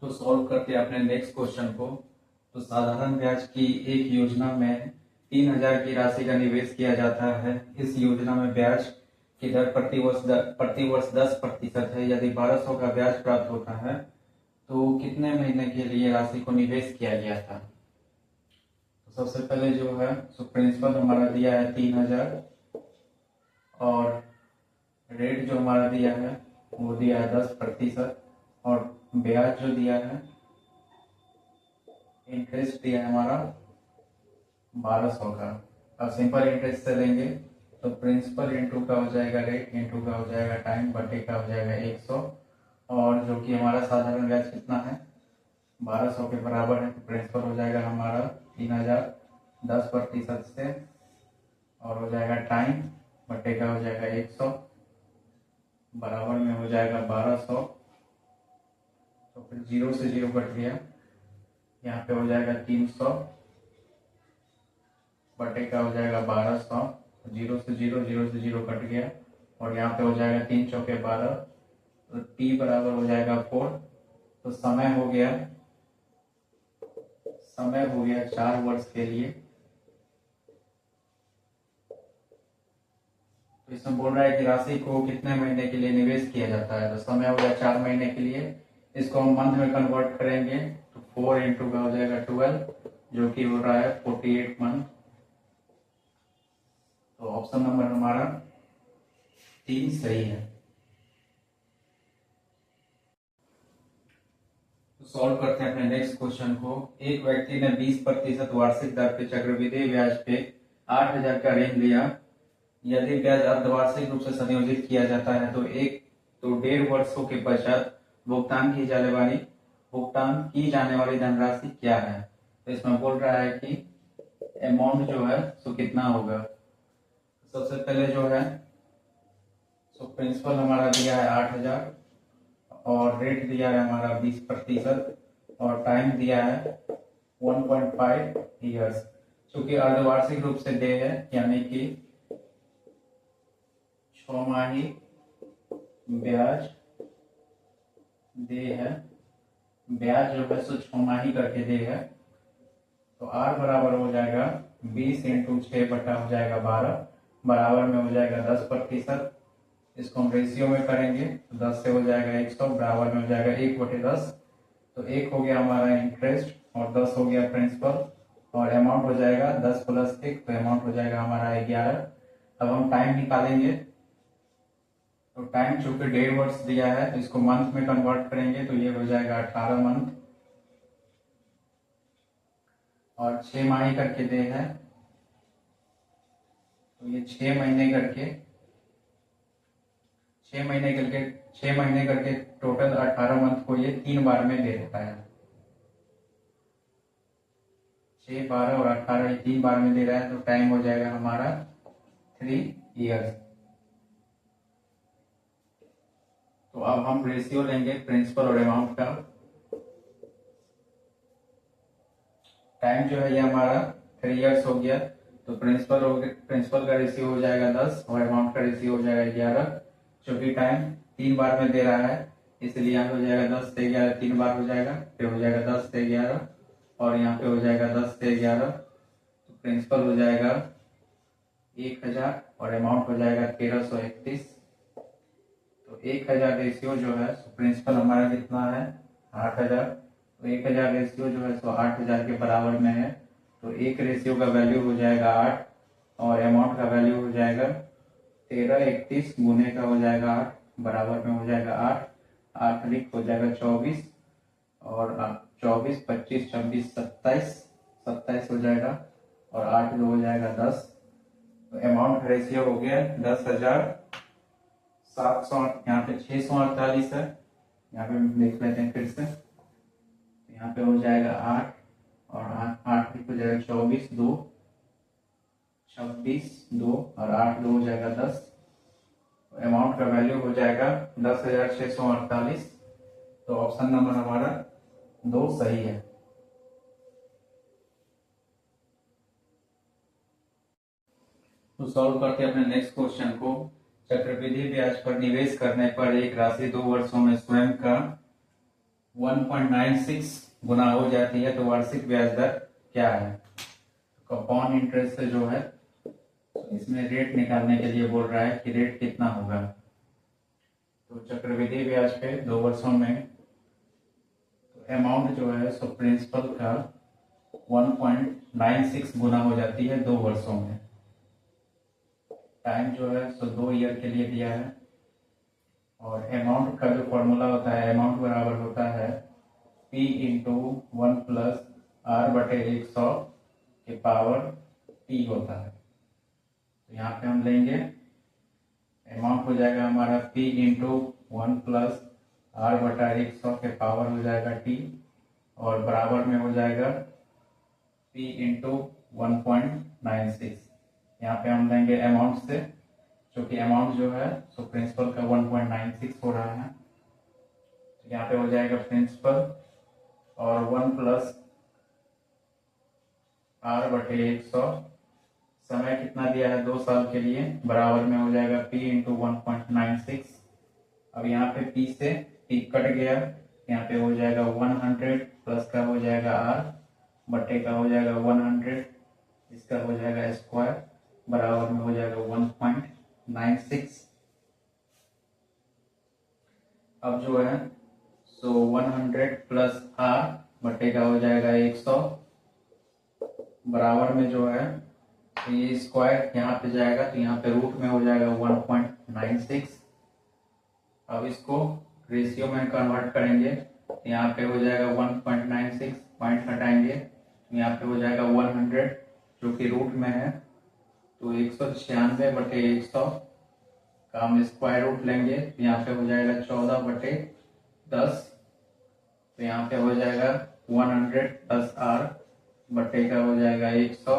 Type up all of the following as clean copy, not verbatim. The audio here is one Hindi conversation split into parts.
तो सॉल्व करते हैं अपने नेक्स्ट क्वेश्चन को। तो साधारण ब्याज की एक योजना में 3,000 की राशि का निवेश किया जाता है। इस योजना में ब्याज की दर प्रतिवर्ष 10% है। यदि 1200 का ब्याज प्राप्त होता है तो कितने महीने के लिए राशि को निवेश किया गया था। तो सबसे पहले जो है सो प्रिंसिपल हमारा दिया है 3,000 और रेट जो हमारा दिया है वो दिया है 10% और ब्याज जो दिया है इंटरेस्ट दिया है हमारा 1200 का। अब सिंपल इंटरेस्ट से लेंगे तो प्रिंसिपल इंटू का हो जाएगा रेट इंटू का हो जाएगा टाइम बटे का हो जाएगा 100 और जो कि हमारा साधारण ब्याज कितना है 1200 के बराबर है। तो प्रिंसिपल हो जाएगा हमारा 3,000 10% से और हो जाएगा टाइम बटे का हो जाएगा 100 बराबर में हो जाएगा 1200। तो फिर 0 से 0 कट गया, यहाँ पे हो जाएगा 300 बटे का हो जाएगा 1200। 0 से 0 0 से 0 कट गया और यहाँ पे हो जाएगा 3 चौके 12 तो t बराबर हो जाएगा 4। तो समय हो गया 4 वर्ष के लिए। तो इसमें बोल रहा है कि राशि को कितने महीने के लिए निवेश किया जाता है। तो समय हो गया 4 महीने के लिए। इसको हम मंथ में कन्वर्ट करेंगे तो 4 इंटू का हो जाएगा 12 जो कि हो रहा है 48 मंथ। तो ऑप्शन नंबर हमारा 3 सही है। तो सॉल्व करते हैं अपने नेक्स्ट क्वेश्चन को। एक व्यक्ति ने 20% वार्षिक दर पे चक्रवृद्धि ब्याज पे 8,000 का ऋण लिया। यदि ब्याज अर्धवार्षिक रूप से संयोजित किया जाता है तो 1.5 वर्षों के पश्चात भुगतान की जाने वाली धनराशि क्या है। तो इसमें बोल रहा है कि अमाउंट जो है सो कितना होगा। सबसे पहले जो है सो प्रिंसिपल हमारा दिया है 8,000 और रेट दिया है हमारा 20% और टाइम दिया है 1.5 ईयर्स। चूंकि अर्धवार्षिक रूप से दे है यानी कि 6 माही ब्याज दे है। ब्याज जो है सो 6 माही करके दे है। तो r बराबर हो जाएगा 20 इंटू 6 बटा हो जाएगा 12 बराबर में हो जाएगा 10%। इसको हम रेशियो में करेंगे तो 10 से हो जाएगा 100 बराबर में हो जाएगा 1/10। तो 1 हो गया हमारा इंटरेस्ट और 10 हो गया प्रिंसिपल और अमाउंट हो जाएगा 10 प्लस 1 तो अमाउंट हो जाएगा हमारा 11। अब हम टाइम निकालेंगे तो टाइम चूंकि 1.5 वर्ष दिया है तो इसको मंथ में कन्वर्ट करेंगे तो ये हो जाएगा 18 मंथ और 6 माही करके दे है तो ये 6 महीने करके टोटल 18 मंथ को ये 3 बार में दे देता है। 6, 12 और 18 ये 3 बार में दे रहा है। तो टाइम हो जाएगा हमारा 3 ईयर्स। तो अब हम रेशियो लेंगे प्रिंसिपल और अमाउंट का। टाइम जो है ये हमारा 3 ईयर्स हो गया तो प्रिंसिपल का रेशियो हो जाएगा 10 और अमाउंट का रेशियो हो जाएगा 11। क्योंकि टाइम 3 बार में दे रहा है इसलिए यहाँ पे हो जाएगा 10 से 11 3 बार हो जाएगा फिर हो जाएगा 10 से 11 और यहाँ पे हो जाएगा 10 से 11। तो प्रिंसिपल हो जाएगा 1,000 और अमाउंट हो जाएगा 1331। तो 1,000 रेशियो जो है प्रिंसिपल हमारा कितना है 8,000। तो 1,000 रेशियो जो है 8,000 के बराबर में है। तो एक रेशियो का वैल्यू हो जाएगा 8 और अमाउंट का वैल्यू हो जाएगा 1331 गुने का हो जाएगा 8 बराबर में हो जाएगा 8 8 अधिक हो जाएगा 24 और 24 25 26 27 हो जाएगा और 8 दो हो जाएगा 10। तो अमाउंट का रेशियो हो गया 10,700। यहाँ पे 648 है। यहाँ पे देख लेते हैं फिर से। यहाँ पे हो जाएगा 8 और 8 हो जाएगा 24 2 26 2 और 8 2 हो जाएगा 10। अमाउंट का वैल्यू हो जाएगा 10,648। तो ऑप्शन नंबर हमारा 2 सही है। तो सॉल्व करते हैं अपने नेक्स्ट क्वेश्चन को। चक्रवृद्धि ब्याज पर निवेश करने पर एक राशि 2 वर्षों में स्वयं का 1.96 गुना हो जाती है तो वार्षिक ब्याज दर क्या है। कंपाउंड इंटरेस्ट से जो है इसमें रेट निकालने के लिए बोल रहा है कि रेट कितना होगा। तो चक्रवृद्धि ब्याज पे 2 वर्षों में तो अमाउंट जो है सो प्रिंसिपल का 1.96 गुना हो जाती है 2 वर्षों में। टाइम जो है सो 2 ईयर के लिए दिया है और अमाउंट का जो फॉर्मूला होता है, अमाउंट बराबर होता है P इंटू 1 प्लस R बटे 100 के पावर T होता है। तो यहाँ पे हम लेंगे अमाउंट हो जाएगा हमारा P इंटू 1 प्लस R बटा 100 के पावर हो जाएगा T और बराबर में हो जाएगा P इंटू 1.96। यहाँ पे हम लेंगे अमाउंट से, क्योंकि अमाउंट जो है सो प्रिंसिपल का 1.96 हो रहा है। तो यहाँ पे हो जाएगा प्रिंसिपल और 1 प्लस R बटे 100, समय कितना दिया है 2 साल के लिए, बराबर में हो जाएगा P इंटू 1.96। अब यहाँ पे P से P कट गया, यहाँ पे हो जाएगा 100 प्लस का हो जाएगा R बटे का हो जाएगा 100, इसका हो जाएगा स्क्वायर, बराबर में हो जाएगा 1.96। अब जो है सो 100 प्लस R बटे का हो जाएगा 100, बराबर में जो है तो ये स्क्वायर यहाँ पे जाएगा तो यहाँ पे रूट में हो जाएगा 1.96। अब इसको रेशियो में कन्वर्ट करेंगे तो यहाँ पे हो जाएगा 1.96, पॉइंट हटाएंगे तो यहाँ पे हो जाएगा 100 जो कि रूट में है, तो 196 बटे 100 का हम स्क्वायर रूट लेंगे तो यहाँ पे हो जाएगा 14 बटे 10। तो यहाँ पे हो जाएगा 100 प्लस R बटे का हो जाएगा 100,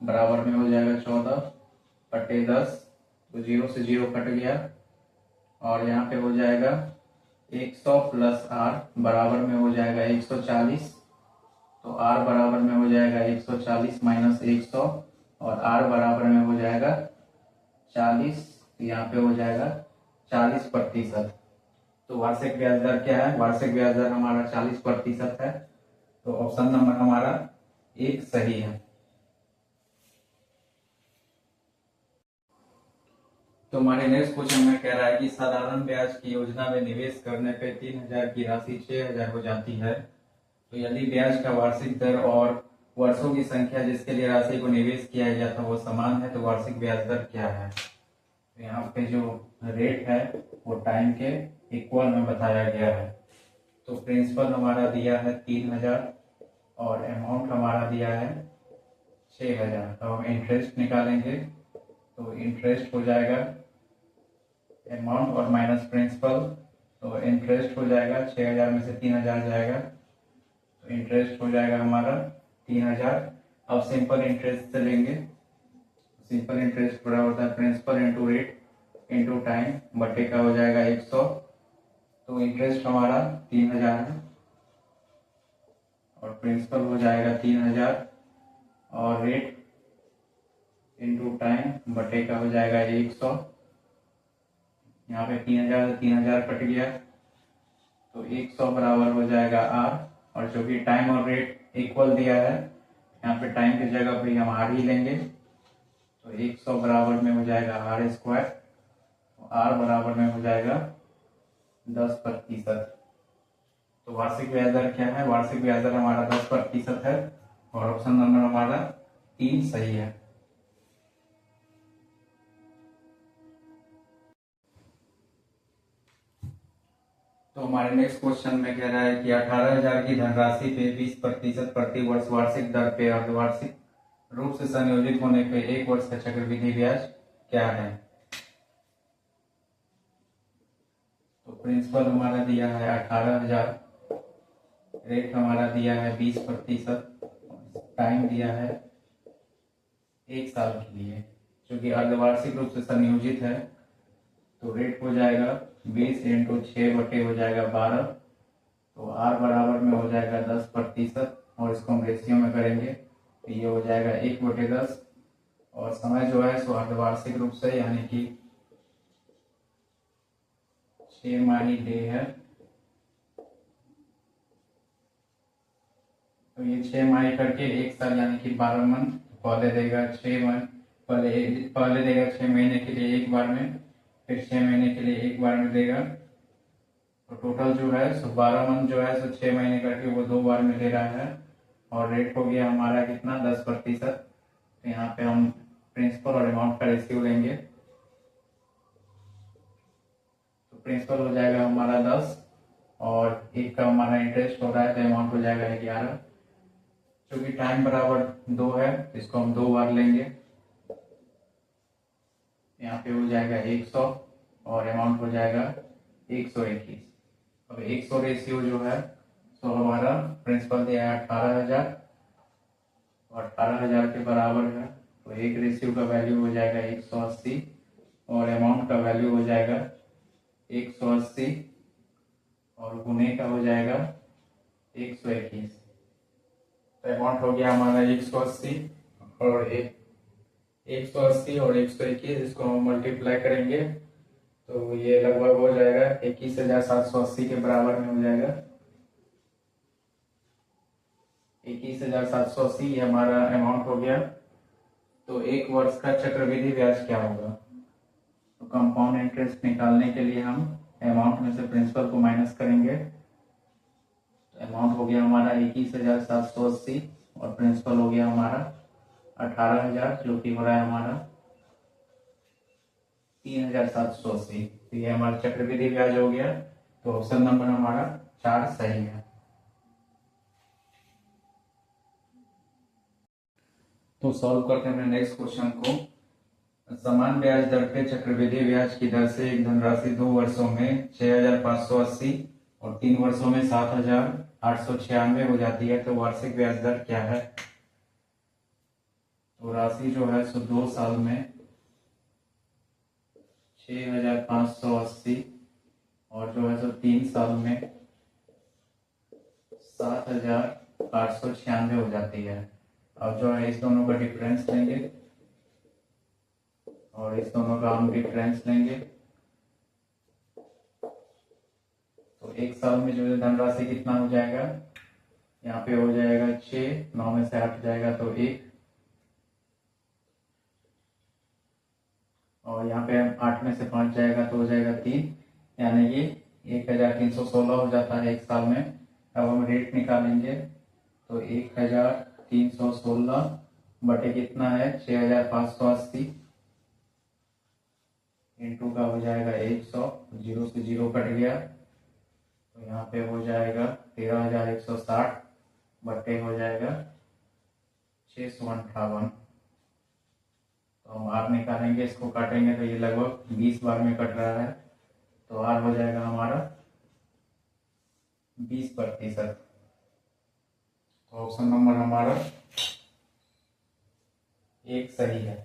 बराबर में हो जाएगा 14 बटे 10, तो 0 से 0 कट गया और यहाँ पे हो जाएगा 100 प्लस R बराबर में हो जाएगा 140। तो R बराबर में हो जाएगा 140 माइनस 100 और R बराबर में हो जाएगा 40, तो यहाँ पे हो जाएगा 40%। तो वार्षिक ब्याज दर क्या है, वार्षिक ब्याज दर हमारा 40% है। तो ऑप्शन नंबर हमारा 1 सही है। तो हमारे नेक्स्ट क्वेश्चन में कह रहा है कि साधारण ब्याज की योजना में निवेश करने पे 3000 की राशि 6000 हो जाती है। तो यदि ब्याज का वार्षिक दर और वर्षों की संख्या जिसके लिए राशि को निवेश किया गया था वो समान है तो वार्षिक ब्याज दर क्या है। तो यहाँ पे जो रेट है वो टाइम के इक्वल में बताया गया है। तो प्रिंसिपल हमारा दिया है 3000 और अमाउंट हमारा दिया है 6000। तो हम इंटरेस्ट निकालेंगे तो इंटरेस्ट हो जाएगा अमाउंट और माइनस प्रिंसिपल, तो इंटरेस्ट हो जाएगा 6000 में से 3000 जाएगा तो इंटरेस्ट हो जाएगा हमारा 3000। अब सिंपल इंटरेस्ट से लेंगे, सिंपल इंटरेस्ट बड़ा होता है principal into rate into time बटे का हो जाएगा 100। तो इंटरेस्ट हमारा 3000 है और प्रिंसिपल हो जाएगा 3000 और रेट इंटू टाइम बटे का हो जाएगा 100। यहाँ पे 3000 कट गया तो 100 बराबर हो जाएगा R, और जो कि टाइम और रेट इक्वल दिया है यहाँ पे टाइम की जगह पे हम R ही लेंगे तो 100 बराबर में हो जाएगा R स्क्वायर, तो R बराबर में हो जाएगा 10%। तो वार्षिक ब्याज दर क्या है, वार्षिक ब्याज दर हमारा 10% है और ऑप्शन नंबर हमारा 3 सही है। तो हमारे नेक्स्ट क्वेश्चन में कह रहा है कि 18000 की धनराशि पे 20% प्रति वर्ष वार्षिक दर पे अर्धवार्षिक रूप से संयोजित होने पे 1 वर्ष का चक्रवृद्धि ब्याज क्या है। तो प्रिंसिपल हमारा दिया है 18000, रेट हमारा दिया है 20%, टाइम दिया है 1 साल के लिए, क्योंकि अर्धवार्षिक रूप से संयोजित है तो रेट हो जाएगा 20 इंटू 6 बटे हो जाएगा 12, तो R बराबर में हो जाएगा 10% और इसको हम रेशियो में करेंगे तो ये हो जाएगा 1/10 और समय जो है सो अर्धवार्षिक रूप से यानी कि 6 माही डे है तो ये 6 माही करके 1 साल यानी कि 12 मंथ, पहले देगा 6 मंथ, पहले देगा 6 महीने के लिए एक बार में, फिर 6 महीने के लिए एक बार में देगा। तो टोटल जो है सो 12 मंथ जो है सो 6 महीने करके वो 2 बार में दे रहा है। और रेट हो गया हमारा कितना, 10%। तो यहाँ पे हम प्रिंसिपल और अमाउंट का रेशियो लेंगे। तो प्रिंसिपल हो जाएगा हमारा 10 और एक का हमारा इंटरेस्ट हो रहा है तो अमाउंट हो जाएगा 11। क्योंकि टाइम बराबर 2 है तो इसको हम 2 बार लेंगे। यहाँ पे हो जाएगा 100 और अमाउंट हो जाएगा 121। अब 100 रेशियो जो है तो हमारा प्रिंसिपल दिया है 18,000 और 18,000 के बराबर है, तो एक रेशियो का वैल्यू हो जाएगा 180 और अमाउंट का वैल्यू हो जाएगा 180 और गुने का हो जाएगा 121। तो अमाउंट हो गया हमारा 180 और 180 और 121, इसको हम मल्टीप्लाई करेंगे तो ये लगभग हो जाएगा 21,780 के बराबर में हो जाएगा। 21,780 ये हमारा अमाउंट हो गया। तो 1 वर्ष का चक्रवृद्धि ब्याज क्या होगा? तो कंपाउंड इंटरेस्ट निकालने के लिए हम अमाउंट में से प्रिंसिपल को माइनस करेंगे। तो अमाउंट हो गया हमारा 21,780 और प्रिंसिपल हो गया हमारा 18,000, जो कि हो रहा है हमारा 3,780। तो ये हमारा चक्रवृद्धि ब्याज हो गया। तो ऑप्शन नंबर हमारा 4 सही है। तो सॉल्व करते हैं नेक्स्ट क्वेश्चन को। समान ब्याज दर पे चक्रवृद्धि ब्याज की दर से एक धनराशि 2 वर्षों में 6,580 और 3 वर्षों में 7,896 हो जाती है, तो वार्षिक ब्याज दर क्या है? तो राशि जो है सो 2 साल में 6,580 और जो है सो 3 साल में 7,896 हो जाती है। अब जो है इस दोनों का डिफरेंस लेंगे और इस दोनों का हम डिफरेंस लेंगे। तो 1 साल में जो है धनराशि कितना हो जाएगा, यहाँ पे हो जाएगा 6, 9 में से 8 जाएगा तो 1, और यहाँ पे 8 में से 5 जाएगा तो हो जाएगा 3, यानी कि 1,316 हो जाता है 1 साल में। अब हम रेट निकालेंगे तो 1,316 बटे कितना है 6,580 इंटू का हो जाएगा 100, 0 से 0 कट गया तो यहाँ पे हो जाएगा 13,160 बटे हो जाएगा 658। तो हम आर निकालेंगे, इसको काटेंगे तो ये लगभग 20 बार में कट रहा है, तो आर हो जाएगा हमारा 20%। तो ऑप्शन नंबर हमारा 1 सही है।